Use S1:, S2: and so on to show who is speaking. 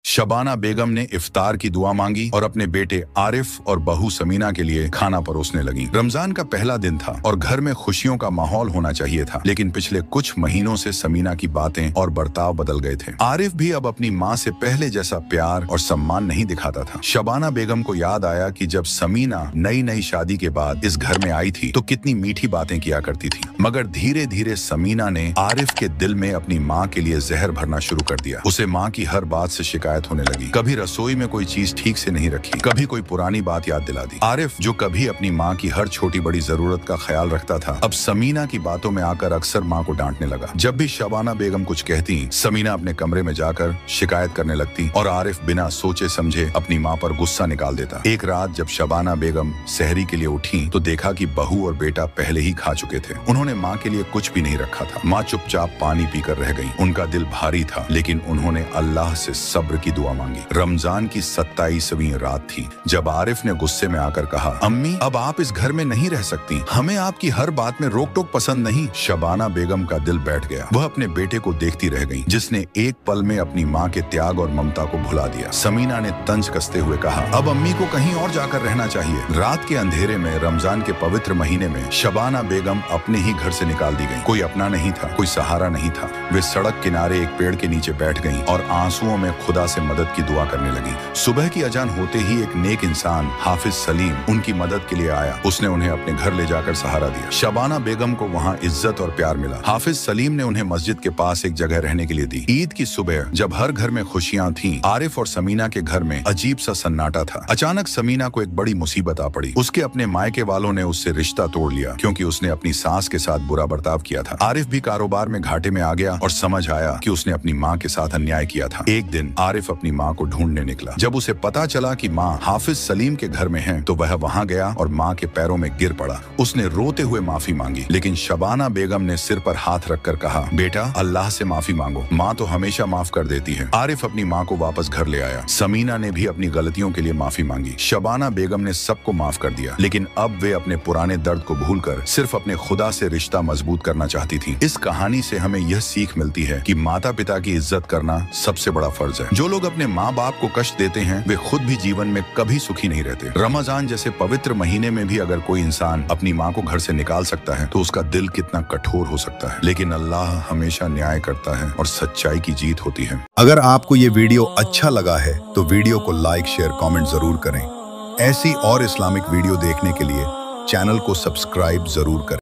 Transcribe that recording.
S1: शबाना बेगम ने इफ्तार की दुआ मांगी और अपने बेटे आरिफ और बहू समीना के लिए खाना परोसने लगी। रमजान का पहला दिन था और घर में खुशियों का माहौल होना चाहिए था, लेकिन पिछले कुछ महीनों से समीना की बातें और बर्ताव बदल गए थे। आरिफ भी अब अपनी माँ से पहले जैसा प्यार और सम्मान नहीं दिखाता था। शबाना बेगम को याद आया कि जब समीना नई शादी के बाद इस घर में आई थी तो कितनी मीठी बातें किया करती थी, मगर धीरे धीरे समीना ने आरिफ के दिल में अपनी माँ के लिए जहर भरना शुरू कर दिया। उसे माँ की हर बात से शिकायत होने लगी। कभी रसोई में कोई चीज ठीक से नहीं रखी, कभी कोई पुरानी बात याद दिला दी। आरिफ, जो कभी अपनी माँ की हर छोटी बड़ी जरूरत का ख्याल रखता था, अब समीना की बातों में आकर अक्सर माँ को डांटने लगा। जब भी शबाना बेगम कुछ कहती, समीना अपने कमरे में जाकर शिकायत करने लगती और आरिफ बिना सोचे समझे अपनी माँ पर गुस्सा निकाल देता। एक रात जब शबाना बेगम सहरी के लिए उठी तो देखा कि बहू और बेटा पहले ही खा चुके थे। उन्होंने माँ के लिए कुछ भी नहीं रखा था। माँ चुपचाप पानी पीकर रह गई। उनका दिल भारी था, लेकिन उन्होंने अल्लाह से सब्र की दुआ मांगी। रमजान की 27वीं रात थी जब आरिफ ने गुस्से में आकर कहा, अम्मी, अब आप इस घर में नहीं रह सकती। हमें आपकी हर बात में रोक टोक पसंद नहीं। शबाना बेगम का दिल बैठ गया। वह अपने बेटे को देखती रह गई, जिसने एक पल में अपनी माँ के त्याग और ममता को भुला दिया। समीना ने तंज कसते हुए कहा, अब अम्मी को कहीं और जाकर रहना चाहिए। रात के अंधेरे में रमजान के पवित्र महीने में शबाना बेगम अपने ही घर से निकाल दी गई। कोई अपना नहीं था, कोई सहारा नहीं था। वे सड़क किनारे एक पेड़ के नीचे बैठ गईं और आंसुओं में खुदा से मदद की दुआ करने लगी। सुबह की अजान होते ही एक नेक इंसान हाफिज सलीम उनकी मदद के लिए आया। उसने उन्हें अपने घर ले जाकर सहारा दिया। शबाना बेगम को वहाँ इज्जत और प्यार मिला। हाफिज सलीम ने उन्हें मस्जिद के पास एक जगह रहने के लिए दी। ईद की सुबह जब हर घर में खुशियां थीं, आरिफ और समीना के घर में अजीब सा सन्नाटा था। अचानक समीना को एक बड़ी मुसीबत आ पड़ी। उसके अपने मायके वालों ने उससे रिश्ता तोड़ लिया, क्योंकि उसने अपनी सास के साथ बुरा बर्ताव किया था। आरिफ भी कारोबार में घाटे में आ गया और समझ आया कि उसने अपनी माँ के साथ अन्याय किया था। एक दिन आरिफ अपनी माँ को ढूंढने निकला। जब उसे पता चला कि माँ हाफिज सलीम के घर में है, तो वह वहाँ गया और माँ के पैरों में गिर पड़ा। उसने रोते हुए माफी मांगी, लेकिन शबाना बेगम ने सिर पर हाथ रखकर कहा, बेटा, अल्लाह से माफी मांगो, माँ तो हमेशा माफ कर देती है। आरिफ अपनी माँ को वापस घर ले आया। समीना ने भी अपनी गलतियों के लिए माफी मांगी। शबाना बेगम ने सबको माफ कर दिया, लेकिन अब वे अपने पुराने दर्द को भूलकर सिर्फ अपने खुदा से रिश्ता मजबूत करना चाहती थी। इस कहानी से हमें यह सीख मिलती है कि माता पिता की इज्जत करना सबसे बड़ा फर्ज है। जो लोग अपने माँ बाप को कष्ट देते हैं, वे खुद भी जीवन में कभी सुखी नहीं रहते। रमजान जैसे पवित्र महीने में भी अगर कोई इंसान अपनी माँ को घर से निकाल सकता है, तो उसका दिल कितना कठोर हो सकता है। लेकिन अल्लाह हमेशा न्याय करता है और सच्चाई की जीत होती है।
S2: अगर आपको ये वीडियो अच्छा लगा है तो वीडियो को लाइक, शेयर, कमेंट जरूर करें। ऐसी और इस्लामिक वीडियो देखने के लिए चैनल को सब्सक्राइब जरूर करें।